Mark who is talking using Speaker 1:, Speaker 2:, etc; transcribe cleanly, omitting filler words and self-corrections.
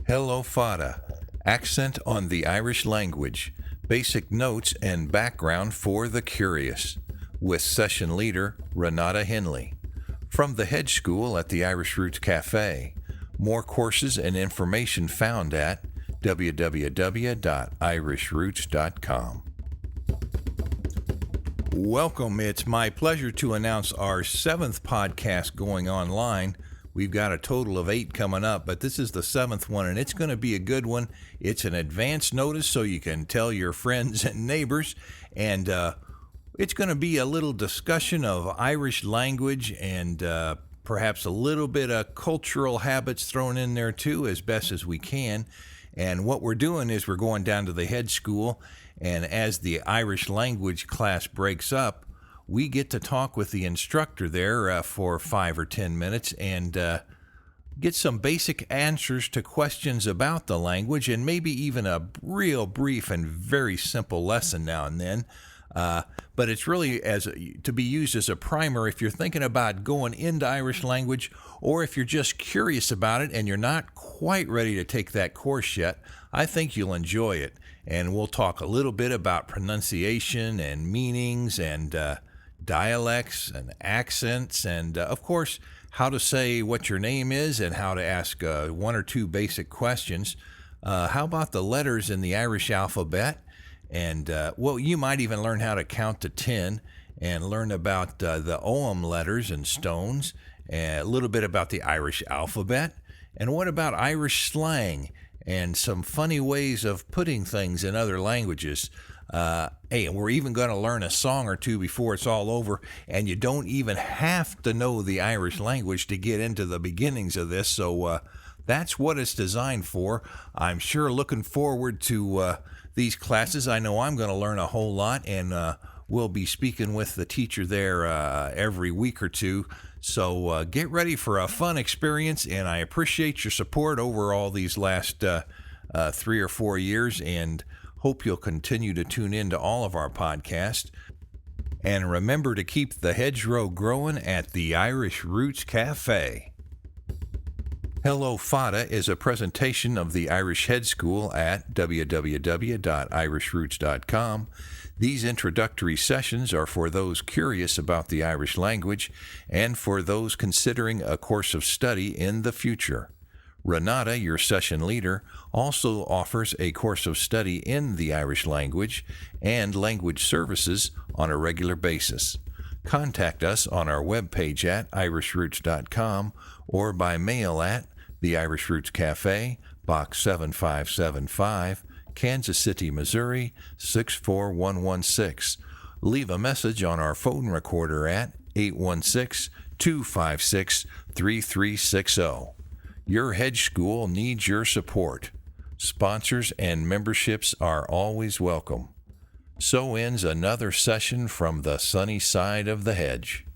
Speaker 1: Hello, Fada. Accent on the Irish language. Basic notes and background for the curious. With session leader Renata Henley. From the Hedge School at the Irish Roots Cafe. More courses and information found at www.irishroots.com. Welcome. It's my pleasure to announce our 7th podcast going online. We've got a total of 8 coming up, but this is the 7th one, and it's going to be a good one. It's an advance notice so you can tell your friends and neighbors, and it's going to be a little discussion of Irish language and perhaps a little bit of cultural habits thrown in there too, as best as we can. And what we're doing is we're going down to the Hedge School, and as the Irish language class breaks up, we get to talk with the instructor there for 5 or 10 minutes and get some basic answers to questions about the language and maybe even a real brief and very simple lesson now and then. But it's really to be used as a primer if you're thinking about going into Irish language, or if you're just curious about it and you're not quite ready to take that course yet. I think you'll enjoy it. And we'll talk a little bit about pronunciation and meanings and dialects and accents, and of course how to say what your name is and how to ask 1 or 2 basic questions. How about the letters in the Irish alphabet? And you might even learn how to count to 10 and learn about the OM letters and stones, and a little bit about the Irish alphabet. And what about Irish slang and some funny ways of putting things in other languages? And we're even going to learn a song or 2 before it's all over, and you don't even have to know the Irish language to get into the beginnings of this, so that's what it's designed for. I'm sure looking forward to these classes. I know I'm going to learn a whole lot, and we'll be speaking with the teacher there every week or 2, so get ready for a fun experience, and I appreciate your support over all these last 3 or 4 years, and hope you'll continue to tune in to all of our podcasts. And remember to keep the hedgerow growing at the Irish Roots Cafe. Hello, Fada is a presentation of the Irish Hedge School at www.irishroots.com. These introductory sessions are for those curious about the Irish language and for those considering a course of study in the future. Renata, your session leader, also offers a course of study in the Irish language and language services on a regular basis. Contact us on our webpage at irishroots.com or by mail at the Irish Roots Cafe, Box 7575, Kansas City, Missouri 64116. Leave a message on our phone recorder at 816-256-3360. Your Hedge School needs your support. Sponsors and memberships are always welcome. So ends another session from the sunny side of the hedge.